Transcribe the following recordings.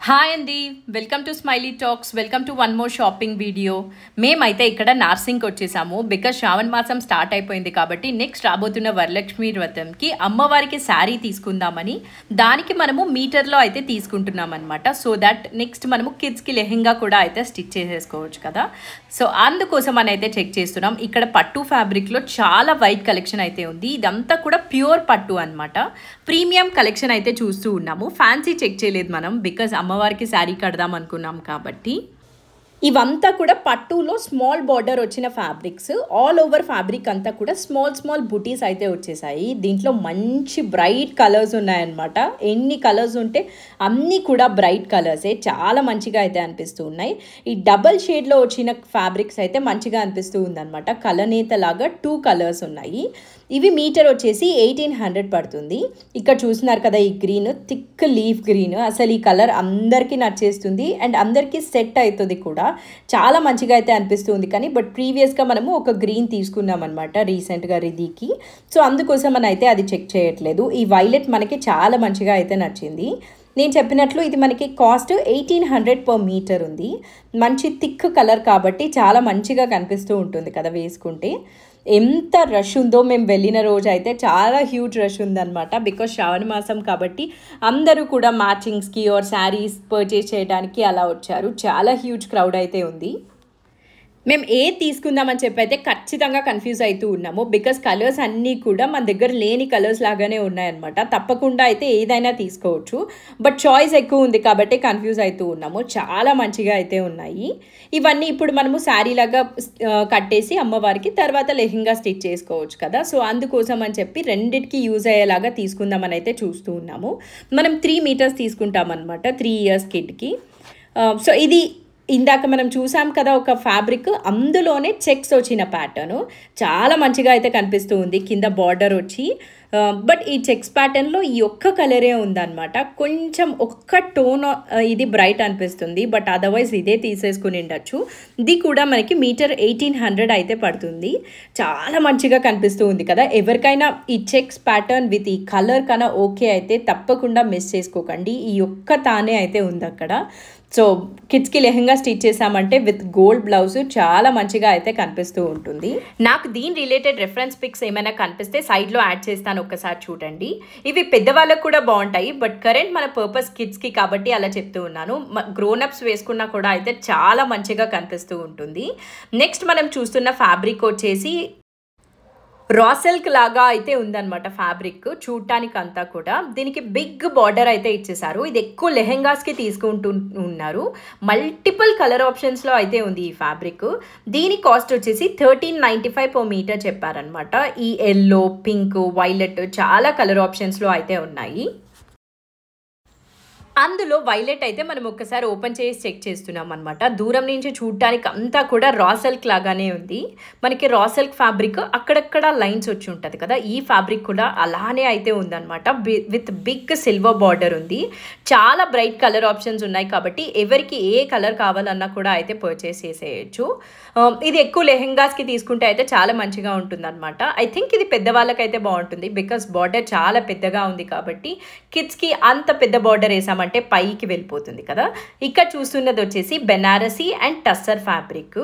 Hi అండి, welcome to smiley talks. Welcome to one more shopping video. మేమైతే ఇక్కడ నార్సింగ్కి వచ్చేసాము బికాజ్ శ్రావణ మాసం స్టార్ట్ అయిపోయింది కాబట్టి నెక్స్ట్ రాబోతున్న వరలక్ష్మి వ్రతంకి అమ్మవారికి శారీ తీసుకుందామని దానికి మనము మీటర్లో అయితే తీసుకుంటున్నాం అనమాట. సో దట్ నెక్స్ట్ మనము కిడ్స్కి లెహెంగా కూడా అయితే స్టిచ్ చేసేసుకోవచ్చు కదా. సో అందుకోసం అని అయితే చెక్ చేస్తున్నాం. ఇక్కడ పట్టు ఫ్యాబ్రిక్లో చాలా వైట్ కలెక్షన్ అయితే ఉంది. ఇదంతా కూడా ప్యూర్ పట్టు అనమాట. ప్రీమియం కలెక్షన్ అయితే చూస్తూ ఉన్నాము. ఫ్యాన్సీ చెక్ చేయలేదు మనం బికాజ్ అమ్మవారికి శారీ కడదాం అనుకున్నాం కాబట్టి. ఇవంతా కూడా పట్టులో స్మాల్ బార్డర్ వచ్చిన ఫ్యాబ్రిక్స్. ఆల్ ఓవర్ ఫ్యాబ్రిక్ అంతా కూడా స్మాల్ బుటీస్ అయితే వచ్చేసాయి. దీంట్లో మంచి బ్రైట్ కలర్స్ ఉన్నాయన్నమాట. ఎన్ని కలర్స్ ఉంటే అన్నీ కూడా బ్రైట్ కలర్సే. చాలా మంచిగా అయితే అనిపిస్తూ ఉన్నాయి. ఈ డబల్ షేడ్లో వచ్చిన ఫ్యాబ్రిక్స్ అయితే మంచిగా అనిపిస్తూ ఉందన్నమాట. కలనేత లాగా 2 కలర్స్ ఉన్నాయి. ఇవి మీటర్ వచ్చేసి 1800 పడుతుంది. ఇక్కడ చూస్తున్నారు కదా, ఈ గ్రీన్ థిక్ లీఫ్ గ్రీన్, అసలు ఈ కలర్ అందరికీ నచ్చేస్తుంది అండ్ అందరికీ సెట్ అవుతుంది కూడా. చాలా మంచిగా అయితే అనిపిస్తుంది. కానీ బట్ ప్రీవియస్గా మనము ఒక గ్రీన్ తీసుకున్నాం అనమాట రీసెంట్గా రిధీకి. సో అందుకోసం అని అయితే అది చెక్ చేయట్లేదు. ఈ వైలెట్ మనకి చాలా మంచిగా అయితే నచ్చింది. నేను చెప్పినట్లు ఇది మనకి కాస్ట్ 1800 పర్ మీటర్ ఉంది. మంచి థిక్ కలర్ కాబట్టి చాలా మంచిగా కనిపిస్తూ ఉంటుంది కదా వేసుకుంటే. ఎంత రష్ ఉందో, మేము వెళ్ళిన రోజు అయితే చాలా హ్యూజ్ రష్ ఉందన్నమాట. బికాజ్ శ్రావణ మాసం కాబట్టి అందరూ కూడా మ్యాచింగ్స్కి ఆర్ శారీస్ పర్చేస్ చేయడానికి అలా వచ్చారు. చాలా హ్యూజ్ క్రౌడ్ అయితే ఉంది. మేము ఏది తీసుకుందామని చెప్పి అయితే ఖచ్చితంగా కన్ఫ్యూజ్ అవుతూ ఉన్నాము. బికాస్ కలర్స్ అన్నీ కూడా మన దగ్గర లేని కలర్స్ లాగానే ఉన్నాయన్నమాట. తప్పకుండా అయితే ఏదైనా తీసుకోవచ్చు, బట్ చాయిస్ ఎక్కువ ఉంది కాబట్టి కన్ఫ్యూజ్ అవుతూ ఉన్నాము. చాలా మంచిగా అయితే ఉన్నాయి. ఇవన్నీ ఇప్పుడు మనము శారీ లాగా కట్టేసి అమ్మవారికి తర్వాత లెహెంగా స్టిచ్ చేసుకోవచ్చు కదా. సో అందుకోసం అని చెప్పి రెండిటికి యూజ్ అయ్యేలాగా తీసుకుందామని అయితే చూస్తూ ఉన్నాము. మనం 3 మీటర్స్ తీసుకుంటామన్నమాట 3 ఇయర్స్ కిడ్కి. సో ఇది ఇందాక మనం చూసాం కదా ఒక ఫ్యాబ్రిక్, అందులోనే చెక్స్ వచ్చిన ప్యాటర్ను చాలా మంచిగా అయితే కనిపిస్తూ ఉంది. కింద బార్డర్ వచ్చి బట్ ఈ చెక్స్ ప్యాటర్న్లో ఈ ఒక్క కలరే ఉందన్నమాట. కొంచెం ఒక్క టోన్ ఇది బ్రైట్ అనిపిస్తుంది, బట్ అదర్వైజ్ ఇదే తీసేసుకుని ఉండొచ్చు. ఇది కూడా మనకి మీటర్ 1800 అయితే పడుతుంది. చాలా మంచిగా కనిపిస్తూ ఉంది కదా. ఎవరికైనా ఈ చెక్స్ ప్యాటర్న్ విత్ ఈ కలర్ కన్నా ఓకే అయితే తప్పకుండా మిస్ చేసుకోకండి. ఈ ఒక్క తానే అయితే ఉంది అక్కడ. సో కిడ్స్కి లెహెంగా స్టిచ్ చేసామంటే విత్ గోల్డ్ బ్లౌజ్ చాలా మంచిగా అయితే కనిపిస్తూ ఉంటుంది. నాకు దీని రిలేటెడ్ రెఫరెన్స్ పిక్స్ ఏమైనా కనిపిస్తే సైడ్లో యాడ్ చేస్తాను, ఒక్కసారి చూడండి. ఇవి పెద్దవాళ్ళకు కూడా బాగుంటాయి, బట్ కరెంట్ మన పర్పస్ కిడ్స్కి కాబట్టి అలా చెప్తూ ఉన్నాను. గ్రోనప్స్ వేసుకున్నా కూడా అయితే చాలా మంచిగా కనిపిస్తూ ఉంటుంది. నెక్స్ట్ మనం చూస్తున్న ఫ్యాబ్రిక్ వచ్చేసి రా సిల్క్ లాగా అయితే ఉందన్నమాట ఫ్యాబ్రిక్ చూడటానికి అంతా కూడా. దీనికి బిగ్ బార్డర్ అయితే ఇచ్చేసారు. ఇది ఎక్కువ లెహెంగాస్కి తీసుకుంటూ ఉన్నారు. మల్టిపుల్ కలర్ ఆప్షన్స్లో అయితే ఉంది ఈ ఫ్యాబ్రిక్. దీని కాస్ట్ వచ్చేసి 1395 పర్ మీటర్ చెప్పారనమాట. ఈ ఎల్లో, పింక్, వైలెట్ చాలా కలర్ ఆప్షన్స్లో అయితే ఉన్నాయి. అందులో వైలెట్ అయితే మనం ఒక్కసారి ఓపెన్ చేసి చెక్ చేస్తున్నాం అనమాట. దూరం నుంచి చూడటానికి అంతా కూడా రా సిల్క్ లాగానే ఉంది. మనకి రా సిల్క్ ఫ్యాబ్రిక్ అక్కడక్కడ లైన్స్ వచ్చి ఉంటుంది కదా, ఈ ఫ్యాబ్రిక్ కూడా అలానే అయితే ఉందన్నమాట. విత్ బిగ్ సిల్వర్ బార్డర్ ఉంది. చాలా బ్రైట్ కలర్ ఆప్షన్స్ ఉన్నాయి కాబట్టి ఎవరికి ఏ కలర్ కావాలన్నా కూడా అయితే పర్చేస్ చేసేయచ్చు. ఇది ఎక్కువ లెహెంగాస్కి తీసుకుంటే అయితే చాలా మంచిగా ఉంటుంది అనమాట. ఐ థింక్ ఇది పెద్దవాళ్ళకైతే బాగుంటుంది బికాస్ బార్డర్ చాలా పెద్దగా ఉంది కాబట్టి. కిడ్స్కి అంత పెద్ద బార్డర్ వేసామంటే పైకి వెళ్ళిపోతుంది కదా. ఇక్కడ చూస్తున్నది వచ్చేసి బెనారసీ అండ్ టస్సర్ ఫ్యాబ్రిక్.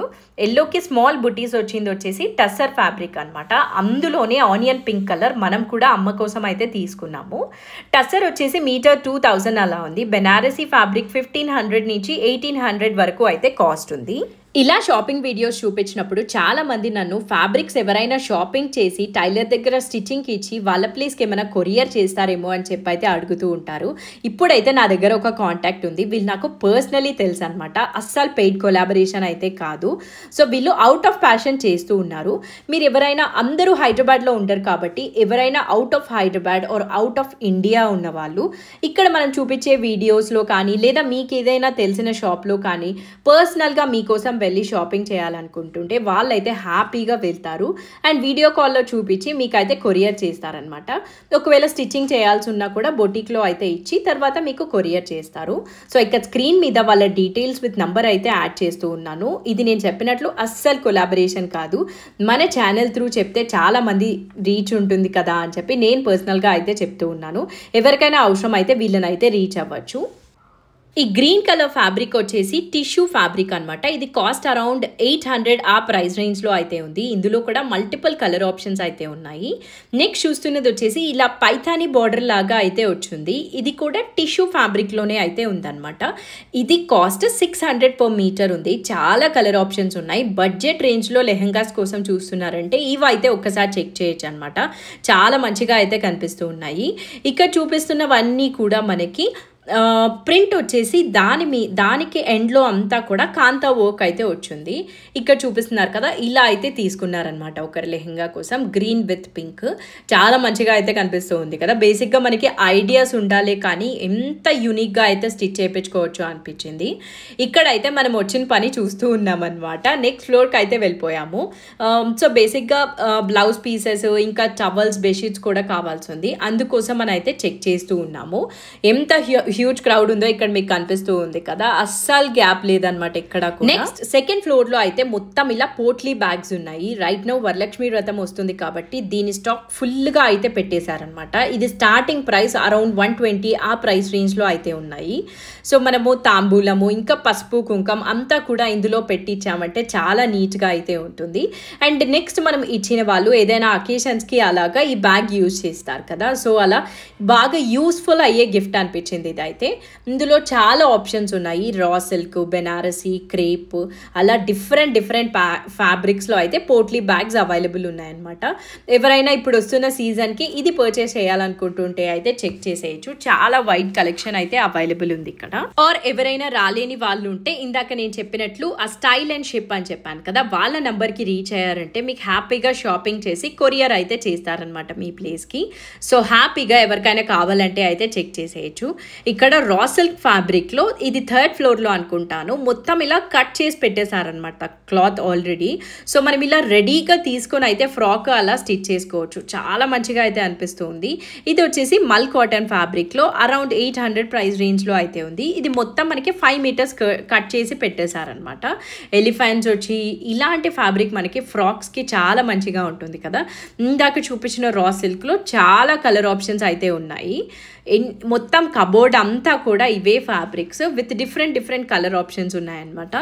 ఎల్లోకి స్మాల్ బుటీస్ వచ్చింది వచ్చేసి టస్సర్ ఫ్యాబ్రిక్ అనమాట. అందులోనే ఆనియన్ పింక్ కలర్ మనం కూడా అమ్మ కోసం అయితే తీసుకున్నాము. టస్సర్ వచ్చేసి మీటర్ 2000 అలా ఉంది. బెనారసీ ఫ్యాబ్రిక్ 1500 నుంచి 1800 వరకు అయితే కాస్ట్ ఉంది. ఇలా షాపింగ్ వీడియోస్ చూపించినప్పుడు చాలామంది నన్ను ఫ్యాబ్రిక్స్ ఎవరైనా షాపింగ్ చేసి టైలర్ దగ్గర స్టిచ్చింగ్కి ఇచ్చి వాళ్ళ ప్లేస్కి ఏమైనా కొరియర్ చేస్తారేమో అని చెప్పి అయితే అడుగుతూ ఉంటారు. ఇప్పుడైతే నా దగ్గర ఒక కాంటాక్ట్ ఉంది. వీళ్ళు నాకు పర్సనలీ తెలుసు అనమాట. అస్సలు పెయిడ్ కొలాబరేషన్ అయితే కాదు. సో వీళ్ళు అవుట్ ఆఫ్ ప్యాషన్ చేస్తూ ఉన్నారు. మీరు ఎవరైనా, అందరూ హైదరాబాద్లో ఉండరు కాబట్టి ఎవరైనా out of Hyderabad or out of India ఉన్న వాళ్ళు ఇక్కడ మనం చూపించే వీడియోస్లో కానీ లేదా మీకు ఏదైనా తెలిసిన షాప్లో కానీ పర్సనల్గా మీకోసం వెళ్ళి షాపింగ్ చేయాలనుకుంటుంటే వాళ్ళైతే హ్యాపీగా వెళ్తారు అండ్ వీడియో కాల్లో చూపించి మీకైతే కొరియర్ చేస్తారనమాట. ఒకవేళ స్టిచ్చింగ్ చేయాల్సి ఉన్నా కూడా బొటిక్లో అయితే ఇచ్చి తర్వాత మీకు కొరియర్ చేస్తారు. సో ఇక్కడ స్క్రీన్ మీద వాళ్ళ డీటెయిల్స్ విత్ నంబర్ అయితే యాడ్ చేస్తూ ఉన్నాను. ఇది నేను చెప్పినట్లు అస్సలు కొలాబరేషన్ కాదు. మన ఛానల్ త్రూ చెప్తే చాలా మంది రీచ్ ఉంటుంది కదా అని చెప్పి నేను పర్సనల్గా అయితే చెప్తూ ఉన్నాను. ఎవరికైనా అవసరం అయితే వీళ్ళనైతే రీచ్ అవ్వచ్చు. ఈ గ్రీన్ కలర్ ఫ్యాబ్రిక్ వచ్చేసి టిష్యూ ఫ్యాబ్రిక్ అనమాట. ఇది కాస్ట్ అరౌండ్ 800 ఆ ప్రైస్ రేంజ్లో అయితే ఉంది. ఇందులో కూడా మల్టిపుల్ కలర్ ఆప్షన్స్ అయితే ఉన్నాయి. నెక్స్ట్ చూస్తున్నది వచ్చేసి ఇలా పైథానీ బార్డర్ లాగా అయితే వచ్చింది. ఇది కూడా టిష్యూ ఫ్యాబ్రిక్లోనే అయితే ఉందన్నమాట. ఇది కాస్ట్ 600 per మీటర్ ఉంది. చాలా కలర్ ఆప్షన్స్ ఉన్నాయి. బడ్జెట్ రేంజ్లో లెహంగాస్ కోసం చూస్తున్నారంటే ఇవి అయితే ఒక్కసారి చెక్ చేయొచ్చు అనమాట. చాలా మంచిగా అయితే కనిపిస్తూ ఉన్నాయి. ఇక్కడ చూపిస్తున్నవన్నీ కూడా మనకి ప్రింట్ వచ్చేసి దానికి ఎండ్లో అంతా కూడా కాంతా వర్క్ అయితే వచ్చింది. ఇక్కడ చూపిస్తున్నారు కదా, ఇలా అయితే తీసుకున్నారనమాట ఒకరి లెహంగా కోసం. గ్రీన్ విత్ పింక్ చాలా మంచిగా అయితే కనిపిస్తూ ఉంది కదా. బేసిక్గా మనకి ఐడియాస్ ఉండాలి కానీ ఎంత యూనిక్గా అయితే స్టిచ్ చేయించుకోవచ్చు అనిపించింది. ఇక్కడైతే మనం వచ్చిన పని చూస్తూ ఉన్నామన్నమాట. నెక్స్ట్ ఫ్లోర్కి అయితే వెళ్ళిపోయాము. సో బేసిక్గా బ్లౌజ్ పీసెస్ ఇంకా టవల్స్ బెడ్షీట్స్ కూడా కావాల్సి ఉంది. అందుకోసం మనం అయితే చెక్ చేస్తూ ఉన్నాము. ఎంత హ్యూజ్ క్రౌడ్ ఉందో ఇక్కడ మీకు కనిపిస్తూ ఉంది కదా, అస్సలు గ్యాప్ లేదనమాట ఇక్కడ. నెక్స్ట్ సెకండ్ ఫ్లోర్ లో అయితే మొత్తం ఇలా పోట్లీ బ్యాగ్స్ ఉన్నాయి. రైట్ నౌ వరలక్ష్మి వ్రతం వస్తుంది కాబట్టి దీని స్టాక్ ఫుల్ గా అయితే పెట్టేశారనమాట. ఇది స్టార్టింగ్ ప్రైస్ అరౌండ్ 120 ఆ ప్రైస్ రేంజ్ లో అయితే ఉన్నాయి. సో మనము తాంబూలము ఇంకా పసుపు కుంకం అంతా కూడా ఇందులో పెట్టించామంటే చాలా నీట్ గా అయితే ఉంటుంది. అండ్ నెక్స్ట్ మనం ఇచ్చిన వాళ్ళు ఏదైనా అకేషన్స్ కి అలాగా ఈ బ్యాగ్ యూజ్ చేస్తారు కదా, సో అలా బాగా యూస్ఫుల్ అయ్యే గిఫ్ట్ అనిపించింది ఇది అయితే. ఇందులో చాలా ఆప్షన్స్ ఉన్నాయి. రా సిల్క్, బెనారసీ, క్రేప్ అలా డిఫరెంట్ ఫ్యాబ్రిక్స్లో అయితే పోట్లీ బ్యాగ్స్ అవైలబుల్ ఉన్నాయన్నమాట. ఎవరైనా ఇప్పుడు వస్తున్న సీజన్కి ఇది పర్చేస్ చేయాలనుకుంటుంటే అయితే చెక్ చేసేయచ్చు. చాలా వైడ్ కలెక్షన్ అయితే అవైలబుల్ ఉంది ఇక్కడ. ఆర్ ఎవరైనా రాలేని వాళ్ళు ఉంటే ఇందాక నేను చెప్పినట్లు ఆ స్టైల్ అండ్ షిప్ అని చెప్పాను కదా, వాళ్ళ నెంబర్కి రీచ్ అయ్యారంటే మీకు హ్యాపీగా షాపింగ్ చేసి కొరియర్ అయితే చేస్తారనమాట మీ ప్లేస్కి. సో హ్యాపీగా ఎవరికైనా కావాలంటే అయితే చెక్ చేసేయచ్చు. ఇక్కడ రా సిల్క్ ఫ్యాబ్రిక్లో ఇది థర్డ్ ఫ్లోర్లో అనుకుంటాను, మొత్తం ఇలా కట్ చేసి పెట్టేశారనమాట క్లాత్ ఆల్రెడీ. సో మనం ఇలా రెడీగా తీసుకొని అయితే ఫ్రాక్ అలా స్టిచ్ చేసుకోవచ్చు. చాలా మంచిగా అయితే అనిపిస్తుంది. ఇది వచ్చేసి మల్ కాటన్ ఫ్యాబ్రిక్లో అరౌండ్ 800 ప్రైస్ రేంజ్లో అయితే ఉంది. ఇది మొత్తం మనకి 5 మీటర్స్ కట్ చేసి పెట్టేశారనమాట. ఎలిఫెంట్స్ వచ్చి ఇలాంటి ఫ్యాబ్రిక్ మనకి ఫ్రాక్స్కి చాలా మంచిగా ఉంటుంది కదా. ఇందాక చూపించిన రా సిల్క్లో చాలా కలర్ ఆప్షన్స్ అయితే ఉన్నాయి. మొత్తం కబోర్డ్ అంతా కూడా ఇవే fabrics with different colour options ఉన్నాయన్నమాట.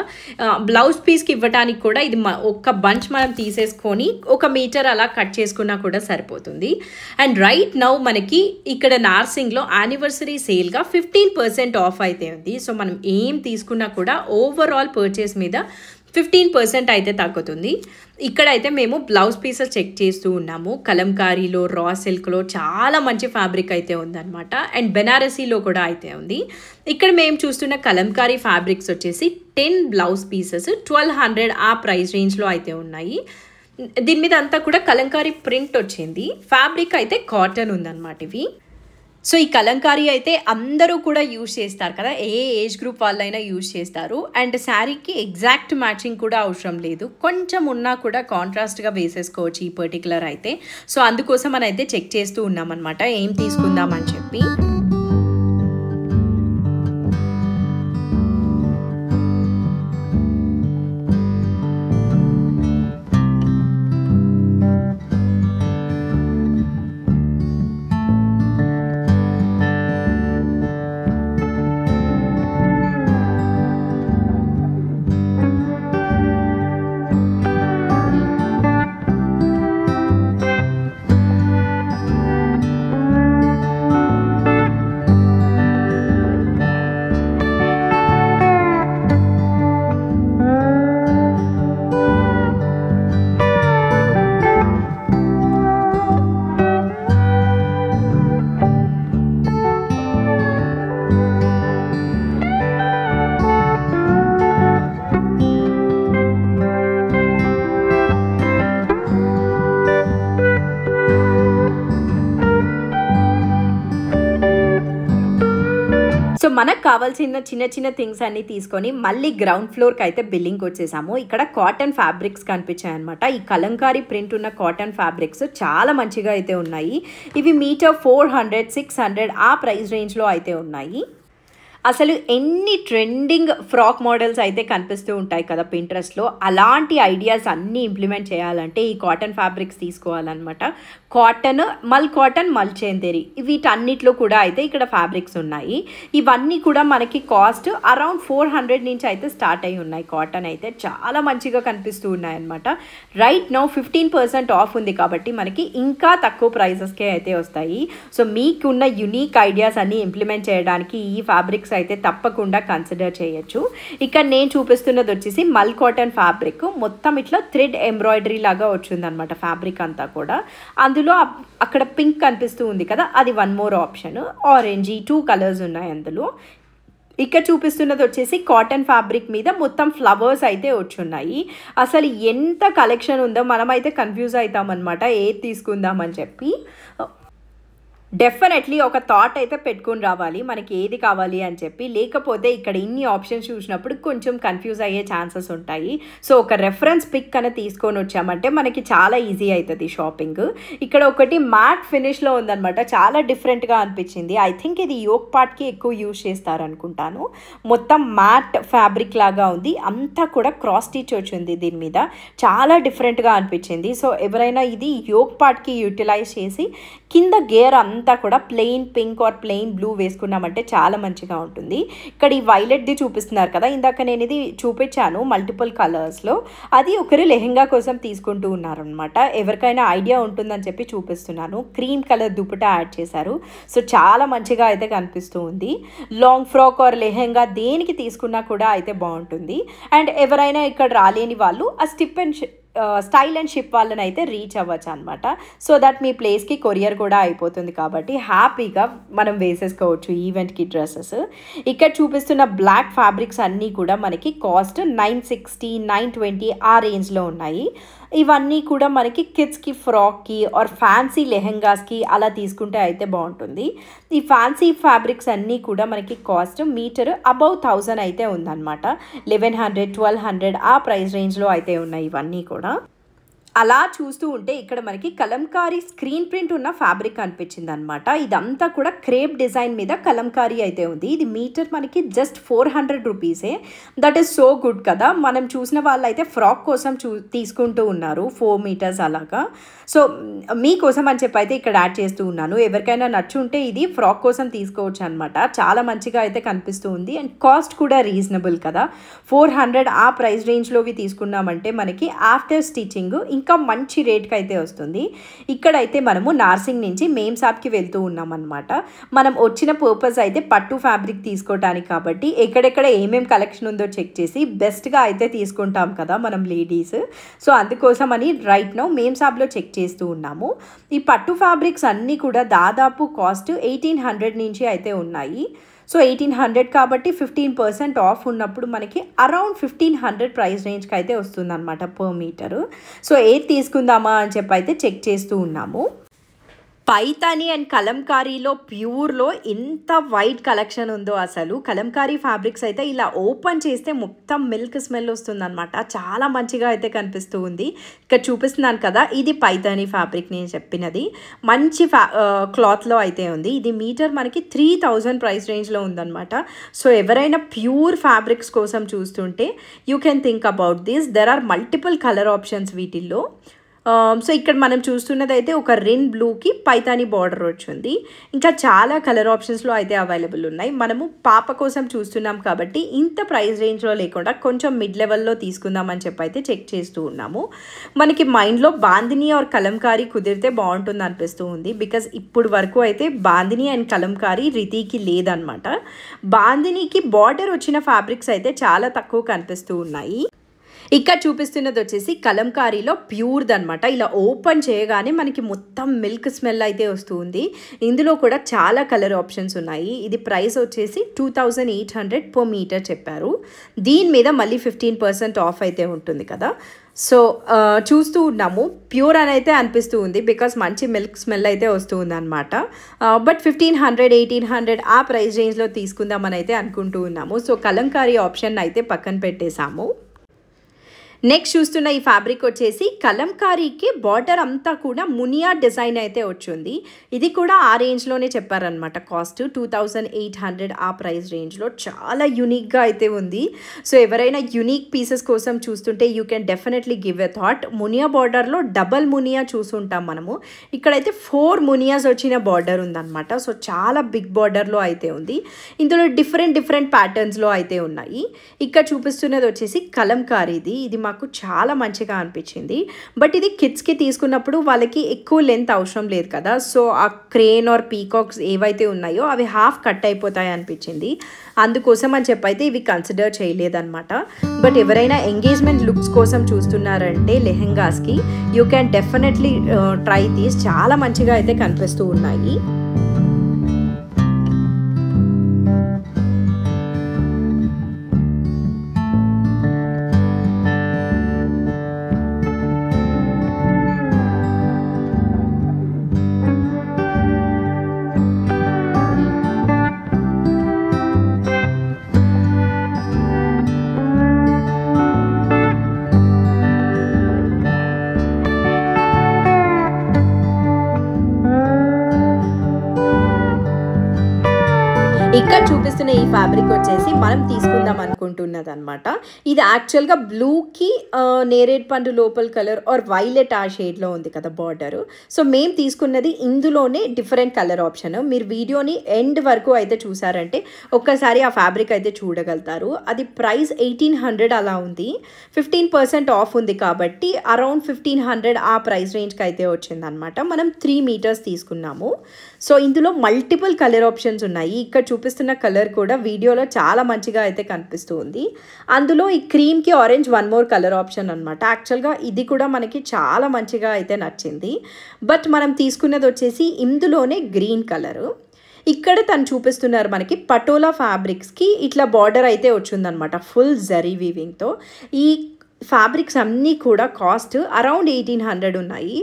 బ్లౌజ్ పీస్కి ఇవ్వడానికి కూడా ఇది ఒక్క బంచ్ మనం తీసేసుకొని 1 మీటర్ అలా కట్ చేసుకున్నా కూడా సరిపోతుంది. అండ్ రైట్ నౌ మనకి ఇక్కడ నార్సింగ్లో యానివర్సరీ సేల్గా 15% ఆఫ్ అయితే ఉంది. సో మనం ఏం తీసుకున్నా కూడా ఓవరాల్ పర్చేస్ మీద 15% అయితే తగ్గుతుంది. ఇక్కడైతే మేము బ్లౌజ్ పీసెస్ చెక్ చేస్తూ ఉన్నాము. కలంకారీలో, రా సిల్క్లో చాలా మంచి ఫ్యాబ్రిక్ అయితే ఉందన్నమాట. అండ్ బెనారసీలో కూడా అయితే ఉంది. ఇక్కడ మేము చూస్తున్న కలంకారీ ఫ్యాబ్రిక్స్ వచ్చేసి 10 బ్లౌజ్ పీసెస్ 1200 ఆ ప్రైస్ రేంజ్లో అయితే ఉన్నాయి. దీని మీద అంతా కూడా కలంకారీ ప్రింట్ వచ్చింది. ఫ్యాబ్రిక్ అయితే కాటన్ ఉందన్నమాట ఇవి. సో ఈ కలంకారీ అయితే అందరూ కూడా యూజ్ చేస్తారు కదా, ఏ ఏజ్ గ్రూప్ వాళ్ళైనా యూజ్ చేస్తారు. అండ్ శారీకి ఎగ్జాక్ట్ మ్యాచింగ్ కూడా అవసరం లేదు, కొంచెం ఉన్నా కూడా కాంట్రాస్ట్గా వేసేసుకోవచ్చు ఈ పర్టికులర్ అయితే. సో అందుకోసం మనం అయితే చెక్ చేస్తూ ఉన్నామన్నమాట ఏం తీసుకుందామని చెప్పి. సో మనకు కావాల్సిన చిన్న థింగ్స్ అన్ని తీసుకొని మళ్ళీ గ్రౌండ్ ఫ్లోర్కి అయితే బిల్లింగ్కి వచ్చేసాము. ఇక్కడ కాటన్ ఫ్యాబ్రిక్స్ కనిపించాయి అనమాట. ఈ కలంకారీ ప్రింట్ ఉన్న కాటన్ ఫ్యాబ్రిక్స్ చాలా మంచిగా అయితే ఉన్నాయి. ఇవి మీటర్ 400, 600 ఆ ప్రైస్ రేంజ్లో అయితే ఉన్నాయి. అసలు ఎన్ని ట్రెండింగ్ ఫ్రాక్ మోడల్స్ అయితే కనిపిస్తూ ఉంటాయి కదా పింట్రెస్ట్లో, అలాంటి ఐడియాస్ అన్నీ ఇంప్లిమెంట్ చేయాలంటే ఈ కాటన్ ఫ్యాబ్రిక్స్ తీసుకోవాలన్నమాట. కాటన్, మల్చేందేరి వీటన్నిటిలో కూడా అయితే ఇక్కడ ఫ్యాబ్రిక్స్ ఉన్నాయి. ఇవన్నీ కూడా మనకి కాస్ట్ అరౌండ్ 400 నుంచి అయితే స్టార్ట్ అయి ఉన్నాయి. కాటన్ అయితే చాలా మంచిగా కనిపిస్తూ ఉన్నాయి అనమాట. రైట్ నౌ 15% ఆఫ్ ఉంది కాబట్టి మనకి ఇంకా తక్కువ ప్రైజెస్కే అయితే వస్తాయి. సో మీకున్న యునీక్ ఐడియాస్ అన్నీ ఇంప్లిమెంట్ చేయడానికి ఈ ఫ్యాబ్రిక్స్ అయితే తప్పకుండా కన్సిడర్ చేయొచ్చు. ఇక్కడ నేను చూపిస్తున్నది వచ్చేసి మల్ కాటన్ ఫ్యాబ్రిక్, మొత్తం ఇట్లా థ్రెడ్ ఎంబ్రాయిడరీ లాగా వచ్చిందనమాట ఫ్యాబ్రిక్ అంతా కూడా. అందులో అక్కడ పింక్ కనిపిస్తూ ఉంది కదా, అది one more option. Orange, 2 colours ఉన్నాయి అందులో. ఇక్కడ చూపిస్తున్నది వచ్చేసి కాటన్ ఫ్యాబ్రిక్ మీద మొత్తం ఫ్లవర్స్ అయితే వచ్చున్నాయి. అసలు ఎంత కలెక్షన్ ఉందో మనమైతే కన్ఫ్యూజ్ అవుతామన్నమాట ఏది తీసుకుందామని చెప్పి. డెఫినెట్లీ ఒక థాట్ అయితే పెట్టుకుని రావాలి మనకి ఏది కావాలి అని చెప్పి, లేకపోతే ఇక్కడ ఇన్ని ఆప్షన్స్ చూసినప్పుడు కొంచెం కన్ఫ్యూజ్ అయ్యే ఛాన్సెస్ ఉంటాయి. సో ఒక రెఫరెన్స్ పిక్ అని తీసుకొని వచ్చామంటే మనకి చాలా ఈజీ అవుతుంది షాపింగ్. ఇక్కడ ఒకటి మ్యాట్ ఫినిష్లో ఉందన్నమాట, చాలా డిఫరెంట్గా అనిపించింది. ఐ థింక్ ఇది యోక్ పార్ట్కి ఎక్కువ యూజ్ చేస్తారనుకుంటాను. మొత్తం మ్యాట్ ఫ్యాబ్రిక్ లాగా ఉంది, అంతా కూడా క్రాస్ స్టిచ్ వచ్చింది దీని మీద, చాలా డిఫరెంట్గా అనిపించింది. సో ఎవరైనా ఇది యోక్ పార్ట్కి యూటిలైజ్ చేసి కింద గేర్ అంతా కూడా plain pink or plain blue వేసుకున్నామంటే చాలా మంచిగా ఉంటుంది. ఇక్కడ ఈ వైలెట్ది చూపిస్తున్నారు కదా, ఇందాక నేను ఇది చూపించాను మల్టిపుల్ కలర్స్లో, అది ఒకరు లెహెంగా కోసం తీసుకుంటూ ఉన్నారనమాట. ఎవరికైనా ఐడియా ఉంటుందని చెప్పి చూపిస్తున్నాను. క్రీమ్ కలర్ దుపట్టా యాడ్ చేశారు. సో చాలా మంచిగా అయితే కనిపిస్తూ ఉంది. లాంగ్ ఫ్రాక్ ఆర్ లెహెంగా దేనికి తీసుకున్నా కూడా అయితే బాగుంటుంది. అండ్ ఎవరైనా ఇక్కడ రాలేని వాళ్ళు ఆ స్టైల్ అండ్ షిప్ వాళ్ళని అయితే రీచ్ అవ్వచ్చు అనమాట. సో దట్ మీ ప్లేస్కి కొరియర్ కూడా అయిపోతుంది కాబట్టి హ్యాపీగా మనం వేసేసుకోవచ్చు ఈవెంట్కి డ్రెస్సెస్. ఇక్కడ చూపిస్తున్న బ్లాక్ ఫ్యాబ్రిక్స్ అన్నీ కూడా మనకి కాస్ట్ 960, 920 ఆ రేంజ్లో ఉన్నాయి. ఇవన్నీ కూడా మనకి కిడ్స్కి ఫ్రాక్కి ఆర్ ఫ్యాన్సీ లెహెంగాస్కి అలా తీసుకుంటే అయితే బాగుంటుంది. ఈ ఫ్యాన్సీ ఫ్యాబ్రిక్స్ అన్నీ కూడా మనకి కాస్ట్ మీటర్ అబౌవ్ 1000 అయితే ఉందన్నమాట. 1100, 1200 ఆ ప్రైస్ రేంజ్లో అయితే ఉన్నాయి ఇవన్నీ కూడా. అలా చూస్తూ ఉంటే ఇక్కడ మనకి కలంకారీ స్క్రీన్ ప్రింట్ ఉన్న ఫ్యాబ్రిక్ అనిపించింది అనమాట. ఇదంతా కూడా క్రేప్ డిజైన్ మీద కలంకారీ అయితే ఉంది. ఇది మీటర్ మనకి జస్ట్ 400 రూపీసే. దట్ ఈస్ సో గుడ్ కదా. మనం చూసిన వాళ్ళు అయితే ఫ్రాక్ కోసం తీసుకుంటూ ఉన్నారు 4 మీటర్స్ అలాగా. సో మీకోసం అని చెప్పి అయితే ఇక్కడ యాడ్ చేస్తూ ఉన్నాను. ఎవరికైనా నచ్చుంటే ఇది ఫ్రాక్ కోసం తీసుకోవచ్చు అనమాట. చాలా మంచిగా అయితే కనిపిస్తూ ఉంది అండ్ కాస్ట్ కూడా రీజనబుల్ కదా. 400 ఆ ప్రైస్ రేంజ్లోవి తీసుకున్నామంటే మనకి ఆఫ్టర్ స్టిచ్చింగ్ ఇంకా మంచి రేట్కి అయితే వస్తుంది. ఇక్కడైతే మనము నార్సింగ్ నుంచి మేమ్ సాబ్కి వెళ్తూ ఉన్నాం అనమాట. మనం వచ్చిన పర్పస్ అయితే పట్టు ఫ్యాబ్రిక్ తీసుకోవటానికి కాబట్టి ఎక్కడెక్కడ ఏమేమి కలెక్షన్ ఉందో చెక్ చేసి బెస్ట్గా అయితే తీసుకుంటాం కదా మనం లేడీస్. సో అందుకోసం అని రైట్ నౌ మేమ్ సాబ్లో చెక్ చేస్తూ ఉన్నాము. ఈ పట్టు ఫ్యాబ్రిక్స్ అన్నీ కూడా దాదాపు కాస్ట్ 1800 నుంచి అయితే ఉన్నాయి. సో 1800 కాబట్టి 15% ఆఫ్ ఉన్నప్పుడు మనకి అరౌండ్ 1500 ప్రైస్ రేంజ్కి అయితే వస్తుందన్నమాట పర్ మీటరు. సో ఏది తీసుకుందామా అని చెప్పి అయితే చెక్ చేస్తూ ఉన్నాము. పైతాని అండ్ కలంకారీలో ప్యూర్లో ఎంత వైట్ కలెక్షన్ ఉందో అసలు. కలంకారీ ఫ్యాబ్రిక్స్ అయితే ఇలా ఓపెన్ చేస్తే మొత్తం మిల్క్ స్మెల్ వస్తుందన్నమాట. చాలా మంచిగా అయితే కనిపిస్తూ ఉంది. ఇక్కడ చూపిస్తున్నాను కదా, ఇది పైతాని ఫ్యాబ్రిక్ నేను చెప్పినది. మంచి క్లాత్లో అయితే ఉంది. ఇది మీటర్ మనకి 3000 ప్రైస్ రేంజ్లో ఉందన్నమాట. సో ఎవరైనా ప్యూర్ ఫ్యాబ్రిక్స్ కోసం చూస్తుంటే you can think about this. There are multiple colour options వీటిల్లో. సో ఇక్కడ మనం చూస్తున్నది అయితే ఒక రిన్ బ్లూకి పైతాని బార్డర్ వచ్చింది. ఇంకా చాలా కలర్ ఆప్షన్స్లో అయితే అవైలబుల్ ఉన్నాయి. మనము పాప కోసం చూస్తున్నాం కాబట్టి ఇంత ప్రైస్ రేంజ్లో లేకుండా కొంచెం మిడ్ లెవెల్లో తీసుకుందామని చెప్పి అయితే చెక్ చేస్తూ ఉన్నాము. మనకి మైండ్లో బాందిని ఆర్ కలంకారీ కుదిరితే బాగుంటుంది అనిపిస్తూ ఉంది. బికాజ్ ఇప్పుడు వరకు అయితే బాందిని అండ్ కలంకారీ రితీకి లేదనమాట. బాందినికి బార్డర్ వచ్చిన ఫ్యాబ్రిక్స్ అయితే చాలా తక్కువ కనిపిస్తూ ఉన్నాయి. ఇక్కడ చూపిస్తున్నది వచ్చేసి కలంకారీలో ప్యూర్ది అనమాట. ఇలా ఓపెన్ చేయగానే మనకి మొత్తం మిల్క్ స్మెల్ అయితే వస్తుంది. ఇందులో కూడా చాలా కలర్ ఆప్షన్స్ ఉన్నాయి. ఇది ప్రైస్ వచ్చేసి 2800 పర్ మీటర్ చెప్పారు. దీని మీద మళ్ళీ 15% ఆఫ్ అయితే ఉంటుంది కదా. సో చూస్తూ ఉన్నాము. ప్యూర్ అని అయితే అనిపిస్తూ ఉంది బికాస్ మంచి మిల్క్ స్మెల్ అయితే వస్తూ ఉంది అనమాట. బట్ 1500, 1800 ఆ ప్రైస్ రేంజ్లో తీసుకుందామని అయితే అనుకుంటూ ఉన్నాము. సో కలంకారీ ఆప్షన్ అయితే పక్కన పెట్టేశాము. నెక్స్ట్ చూస్తున్న ఈ ఫ్యాబ్రిక్ వచ్చేసి కలంకారీకి బార్డర్ అంతా కూడా మునియా డిజైన్ అయితే వచ్చింది. ఇది కూడా ఆ రేంజ్లోనే చెప్పారనమాట. కాస్ట్ 2800 ఆ ప్రైస్ రేంజ్లో చాలా యూనిక్గా అయితే ఉంది. సో ఎవరైనా యూనిక్ పీసెస్ కోసం చూస్తుంటే you can definitely give a thought. Muniya బార్డర్లో డబల్ మునియా చూసుంటాం మనము. ఇక్కడైతే 4 మునియాస్ వచ్చిన బార్డర్ ఉందన్నమాట. సో చాలా బిగ్ బార్డర్లో అయితే ఉంది. ఇందులో డిఫరెంట్ ప్యాటర్న్స్లో అయితే ఉన్నాయి. ఇక్కడ చూపిస్తున్నది వచ్చేసి కలంకారీది. ఇది మాకు చాలా మంచిగా అనిపించింది. బట్ ఇది కిడ్స్కి తీసుకున్నప్పుడు వాళ్ళకి ఎక్కువ లెంత్ అవసరం లేదు కదా. సో ఆ క్రేన్ ఆర్ పీకాక్స్ ఏవైతే ఉన్నాయో అవి హాఫ్ కట్ అయిపోతాయి అనిపించింది. అందుకోసం అని చెప్పైతే ఇవి కన్సిడర్ చేయలేదన్నమాట. బట్ ఎవరైనా ఎంగేజ్మెంట్ లుక్స్ కోసం చూస్తున్నారంటే లెహెంగాస్కి you can definitely try these. చాలా మంచిగా అయితే కనిపిస్తూ ఉన్నాయి. ఇక్కడ చూపిస్తున్న ఈ ఫ్యాబ్రిక్ వచ్చేసి మనం తీసుకుందాం అనుకుంటున్నది అనమాట. ఇది యాక్చువల్గా బ్లూకి నేరేడ్ పండు లోపల కలర్ ఆర్ వైలెట్ ఆ షేడ్లో ఉంది కదా బార్డర్. సో మేము తీసుకున్నది ఇందులోనే డిఫరెంట్ కలర్ ఆప్షన్. మీరు వీడియోని ఎండ్ వరకు అయితే చూసారంటే ఒక్కసారి ఆ ఫ్యాబ్రిక్ అయితే చూడగలుగుతారు. అది ప్రైస్ 1800 అలా ఉంది. 15% ఆఫ్ ఉంది కాబట్టి అరౌండ్ 1500 ఆ ప్రైస్ రేంజ్కి అయితే వచ్చిందనమాట. మనం 3 మీటర్స్ తీసుకున్నాము. సో ఇందులో మల్టిపుల్ కలర్ ఆప్షన్స్ ఉన్నాయి. ఇక్కడ చూపిస్తున్న కలర్ కూడా వీడియోలో చాలా మంచిగా అయితే కనిపిస్తూ ఉంది. అందులో ఈ క్రీమ్కి ఆరెంజ్ 1 మోర్ కలర్ ఆప్షన్ అనమాట. యాక్చువల్గా ఇది కూడా మనకి చాలా మంచిగా అయితే నచ్చింది. బట్ మనం తీసుకున్నది వచ్చేసి ఇందులోనే గ్రీన్ కలరు. ఇక్కడ తను చూపిస్తున్నారు మనకి పటోలా ఫ్యాబ్రిక్స్కి ఇట్లా బార్డర్ అయితే వచ్చిందనమాట ఫుల్ జరీ వీవింగ్తో. ఈ ఫ్యాబ్రిక్స్ అన్నీ కూడా కాస్ట్ అరౌండ్ 1800 ఉన్నాయి.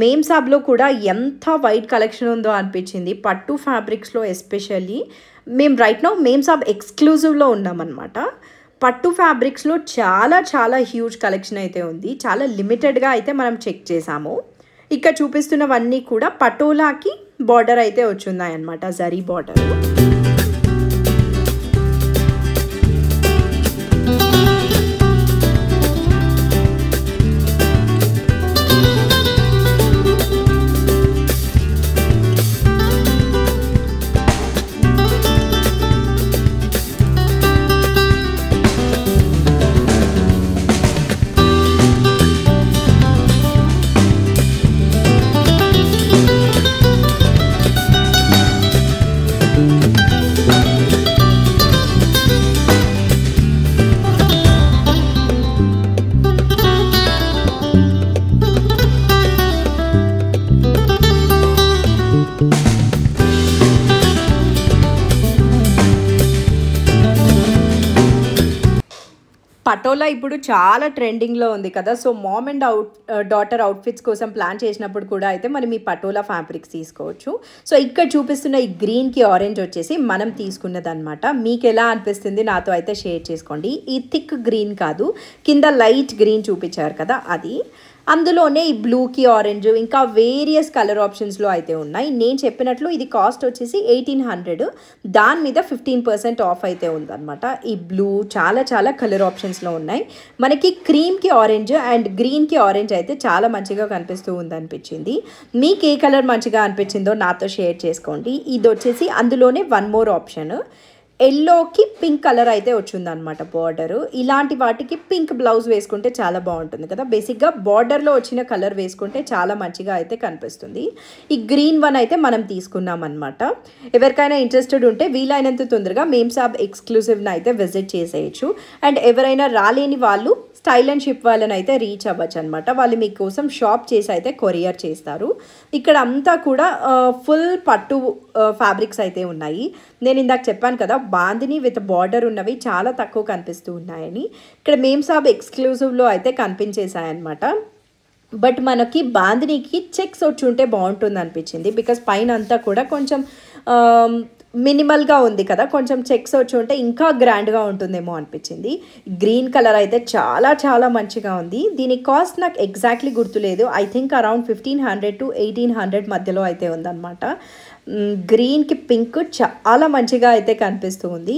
మేమ్సాబ్లో కూడా ఎంత వైట్ కలెక్షన్ ఉందో అనిపించింది పట్టు ఫ్యాబ్రిక్స్లో. ఎస్పెషల్లీ మేము రైట్ నౌ మేమ్సాబ్ ఎక్స్క్లూజివ్లో ఉన్నామన్నమాట. పట్టు ఫ్యాబ్రిక్స్లో చాలా హ్యూజ్ కలెక్షన్ అయితే ఉంది. చాలా లిమిటెడ్గా అయితే మనం చెక్ చేసాము. ఇక్కడ చూపిస్తున్నవన్నీ కూడా పటోలాకి బార్డర్ అయితే వచ్చున్నాయి అన్నమాట, జరీ బార్డర్. పటోలా ఇప్పుడు చాలా ట్రెండింగ్లో ఉంది కదా. So mom and daughter outfits కోసం ప్లాన్ చేసినప్పుడు కూడా అయితే మనం ఈ పటోలా ఫ్యాబ్రిక్స్ తీసుకోవచ్చు. సో ఇక్కడ చూపిస్తున్న ఈ గ్రీన్కి ఆరెంజ్ వచ్చేసి మనం తీసుకున్నది అనమాట. మీకు ఎలా అనిపిస్తుంది నాతో అయితే షేర్ చేసుకోండి. ఈ థిక్ గ్రీన్ కాదు, కింద లైట్ గ్రీన్ చూపించారు కదా అది. అందులోనే ఈ బ్లూకి ఆరెంజ్ ఇంకా వేరియస్ కలర్ ఆప్షన్స్లో అయితే ఉన్నాయి. నేను చెప్పినట్లు ఇది కాస్ట్ వచ్చేసి 1800. దాని మీద 15% ఆఫ్ అయితే ఉందన్నమాట. ఈ బ్లూ చాలా కలర్ ఆప్షన్స్లో ఉన్నాయి. మనకి క్రీమ్కి ఆరెంజ్ అండ్ గ్రీన్కి ఆరెంజ్ అయితే చాలా మంచిగా కనిపిస్తూ ఉందనిపించింది. మీకు ఏ కలర్ మంచిగా అనిపించిందో నాతో షేర్ చేసుకోండి. ఇది వచ్చేసి అందులోనే 1 మోర్ ఆప్షన్. ఎల్లోకి పింక్ కలర్ అయితే వచ్చిందనమాట బార్డరు. ఇలాంటి వాటికి పింక్ బ్లౌజ్ వేసుకుంటే చాలా బాగుంటుంది కదా. బేసిక్గా బార్డర్లో వచ్చిన కలర్ వేసుకుంటే చాలా మంచిగా అయితే కనిపిస్తుంది. ఈ గ్రీన్ వన్ అయితే మనం తీసుకున్నాం అనమాట. ఎవరికైనా ఇంట్రెస్టెడ్ ఉంటే వీలైనంత తొందరగా మేమ్సాబ్ ఎక్స్క్లూజివ్ని అయితే విజిట్ చేసేయచ్చు. అండ్ ఎవరైనా రాలేని వాళ్ళు స్టైల్ అండ్ షిప్ వాళ్ళని అయితే రీచ్ అవ్వచ్చు అనమాట. వాళ్ళు మీకోసం షాప్ చేసి అయితే కొరియర్ చేస్తారు. ఇక్కడ అంతా కూడా ఫుల్ పట్టు ఫ్యాబ్రిక్స్ అయితే ఉన్నాయి. నేను ఇందాక చెప్పాను కదా బాందిని విత్ బార్డర్ ఉన్నవి చాలా తక్కువ కనిపిస్తూ ఉన్నాయని. ఇక్కడ మేమ్సాబ్ ఎక్స్క్లూజివ్లో అయితే కనిపించేసాయన్నమాట. బట్ మనకి బాందినికి చెక్స్ వచ్చి ఉంటే బాగుంటుంది అనిపించింది. బికాస్ పైన అంతా కూడా కొంచెం మినిమల్గా ఉంది కదా, కొంచెం చెక్స్ వచ్చి ఉంటే ఇంకా గ్రాండ్గా ఉంటుందేమో అనిపించింది. గ్రీన్ కలర్ అయితే చాలా చాలా మంచిగా ఉంది. దీని కాస్ట్ నాకు ఎగ్జాక్ట్లీ గుర్తులేదు. ఐ థింక్ అరౌండ్ 1500 to 1800 మధ్యలో అయితే ఉందన్నమాట. గ్రీన్కి పింక్ చాలా మంచిగా అయితే కనిపిస్తూ ఉంది.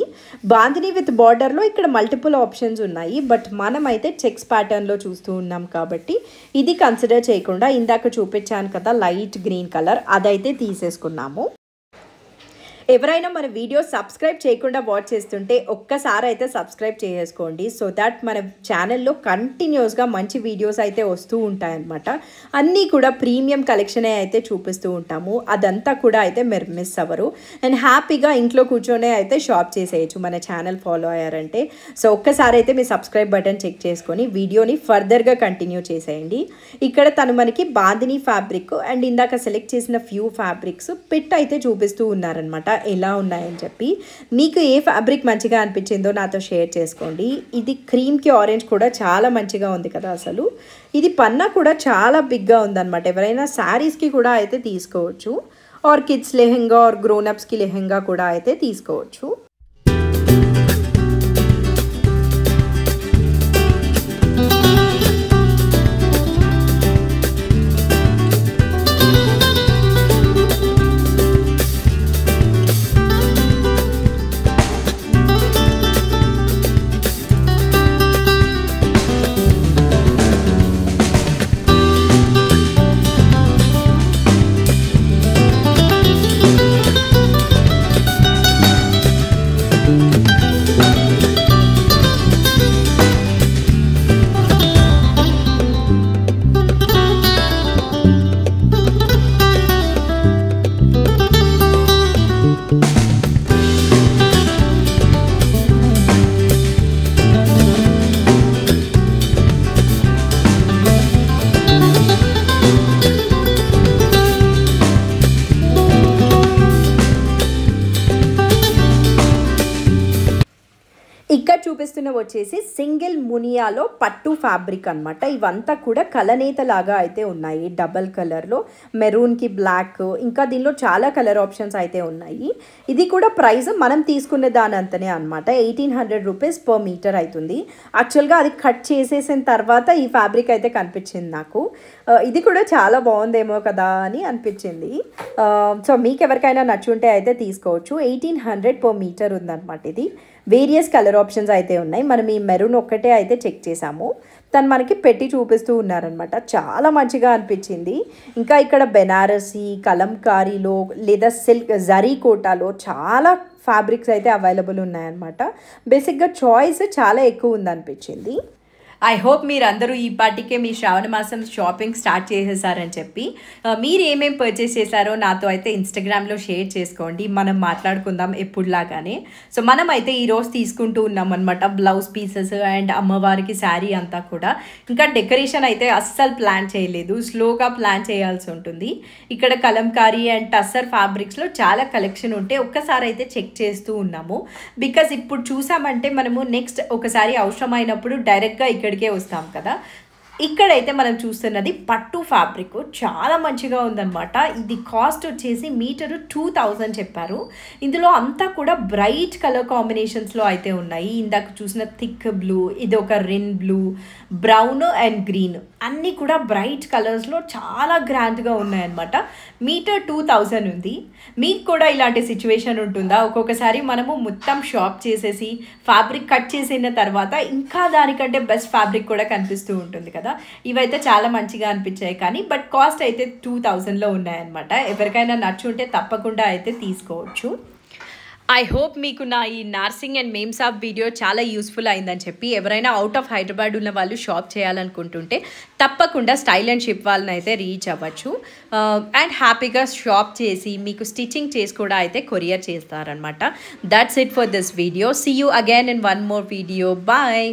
బాందిని విత్ బార్డర్లో ఇక్కడ మల్టిపుల్ ఆప్షన్స్ ఉన్నాయి, బట్ మనం అయితే చెక్స్ ప్యాటర్న్లో చూస్తూ ఉన్నాం కాబట్టి ఇది కన్సిడర్ చేయకుండా ఇందాక చూపించాను కదా లైట్ గ్రీన్ కలర్, అదైతే తీసేసుకున్నాము. ఎవరైనా మన వీడియో సబ్స్క్రైబ్ చేయకుండా వాచ్ చేస్తుంటే ఒక్కసారి అయితే సబ్స్క్రైబ్ చేసుకోండి, సో దట్ మన ఛానల్లో కంటిన్యూస్గా మంచి వీడియోస్ అయితే వస్తూ ఉంటాయన్నమాట. అన్నీ కూడా ప్రీమియం కలెక్షనే అయితే చూపిస్తూ ఉంటాము. అదంతా కూడా అయితే మీరు మిస్ అవ్వరు అండ్ హ్యాపీగా ఇంట్లో కూర్చొనే అయితే షాప్ చేసేయచ్చు మన ఛానల్ ఫాలో అయ్యారంటే. సో ఒక్కసారి అయితే మీ సబ్స్క్రైబ్ బటన్ చెక్ చేసుకొని వీడియోని ఫర్దర్గా కంటిన్యూ చేసేయండి. ఇక్కడ తను మనకి బాందిని ఫ్యాబ్రిక్ అండ్ ఇందాక సెలెక్ట్ చేసిన ఫ్యూ ఫ్యాబ్రిక్స్ పిట్ అయితే చూపిస్తూ ఉన్నారనమాట, ఎలా ఉన్నాయని చెప్పి. మీకు ఏ ఫ్యాబ్రిక్ మంచిగా అనిపించిందో నాతో షేర్ చేసుకోండి. ఇది క్రీమ్కి ఆరెంజ్ కూడా చాలా మంచిగా ఉంది కదా అసలు. ఇది పన్నా కూడా చాలా బిగ్గా ఉందన్నమాట. ఎవరైనా శారీస్కి కూడా అయితే తీసుకోవచ్చు, ఆర్ కిడ్స్ లెహెంగా ఆర్ గ్రోనప్స్కి లెహెంగా కూడా అయితే తీసుకోవచ్చు. ఇక్కడ చూపిస్తున్న వచ్చేసి సింగిల్ మునియాలో పట్టు ఫ్యాబ్రిక్ అనమాట. ఇవంతా కూడా కలనేత లాగా అయితే ఉన్నాయి, డబల్ కలర్లో మెరూన్కి బ్లాక్, ఇంకా దీనిలో చాలా కలర్ ఆప్షన్స్ అయితే ఉన్నాయి. ఇది కూడా ప్రైస్ మనం తీసుకునే దాని అంతనే అనమాట. 1800 రూపీస్ పర్ మీటర్ అవుతుంది. యాక్చువల్గా అది కట్ చేసేసిన తర్వాత ఈ ఫ్యాబ్రిక్ అయితే కనిపించింది నాకు. ఇది కూడా చాలా బాగుందేమో కదా అని అనిపించింది. సో మీకు ఎవరికైనా నచ్చుంటే అయితే తీసుకోవచ్చు. 1800 పర్ మీటర్ ఉందన్నమాట. ఇది వేరియస్ కలర్ ఆప్షన్స్ అయితే ఉన్నాయి. మనం ఈ మెరూన్ ఒక్కటే అయితే చెక్ చేసాము. తను మనకి పెట్టి చూపిస్తూ ఉన్నారనమాట. చాలా మంచిగా అనిపించింది. ఇంకా ఇక్కడ బెనారసీ, కలంకారీలో లేదా సిల్క్ జరీ కోటాలో చాలా ఫ్యాబ్రిక్స్ అయితే అవైలబుల్ ఉన్నాయన్నమాట. బేసిక్గా చాయిస్ చాలా ఎక్కువ ఉందనిపించింది. ఐ హోప్ మీరందరూ ఈ పాటికే మీ శ్రావణ మాసం షాపింగ్ స్టార్ట్ చేసేసారని చెప్పి మీరు ఏమేమి పర్చేస్ చేశారో నాతో అయితే ఇన్స్టాగ్రామ్లో షేర్ చేసుకోండి, మనం మాట్లాడుకుందాం ఎప్పుడులాగానే. సో మనం అయితే ఈరోజు తీసుకుంటూ ఉన్నాం అనమాట బ్లౌజ్ పీసెస్ అండ్ అమ్మవారికి శారీ అంతా కూడా. ఇంకా డెకరేషన్ అయితే అస్సలు ప్లాన్ చేయలేదు, స్లోగా ప్లాన్ చేయాల్సి ఉంటుంది. ఇక్కడ కలంకారీ అండ్ టస్సర్ ఫ్యాబ్రిక్స్లో చాలా కలెక్షన్ ఉంటే ఒక్కసారి అయితే చెక్ చేస్తూ ఉన్నాము. బికాజ్ ఇప్పుడు చూసామంటే మనము నెక్స్ట్ ఒకసారి అవసరమైనప్పుడు డైరెక్ట్గా ఇక్కడికే వస్తాం కదా. ఇక్కడైతే మనం చూస్తున్నది పట్టు ఫ్యాబ్రిక్ చాలా మంచిగా ఉందన్నమాట. ఇది కాస్ట్ వచ్చేసి మీటరు 2000 చెప్పారు. ఇందులో అంతా కూడా బ్రైట్ కలర్ కాంబినేషన్స్లో అయితే ఉన్నాయి. ఇందాక చూసిన థిక్ బ్లూ, ఇది ఒక రిన్ బ్లూ, బ్రౌన్ అండ్ గ్రీన్, అన్నీ కూడా బ్రైట్ కలర్స్లో చాలా గ్రాండ్గా ఉన్నాయన్నమాట. మీటర్ 2000 ఉంది. మీకు కూడా ఇలాంటి సిచ్యువేషన్ ఉంటుందా? ఒక్కొక్కసారి మనము మొత్తం షాప్ చేసేసి ఫ్యాబ్రిక్ కట్ చేసిన తర్వాత ఇంకా దానికంటే బెస్ట్ ఫ్యాబ్రిక్ కూడా కనిపిస్తూ ఉంటుంది కదా. ఇవైతే చాలా మంచిగా అనిపించాయి కానీ బట్ కాస్ట్ అయితే 2000లో ఉన్నాయన్నమాట. ఎవరికైనా నచ్చుంటే తప్పకుండా అయితే తీసుకోవచ్చు. ఐ హోప్ మీకు నా ఈ నార్సింగ్ అండ్ మేమ్సాబ్ వీడియో చాలా యూస్ఫుల్ అయిందని చెప్పి ఎవరైనా అవుట్ ఆఫ్ హైదరాబాద్ ఉన్న వాళ్ళు షాప్ చేయాలనుకుంటుంటే తప్పకుండా స్టైల్ అండ్ షిప్ వాళ్ళని అయితే రీచ్ అవ్వచ్చు అండ్ హ్యాపీగా షాప్ చేసి మీకు స్టిచ్చింగ్ చేసి కూడా అయితే కొరియర్ చేస్తారనమాట. That's it for this video. See you again in one more video. Bye.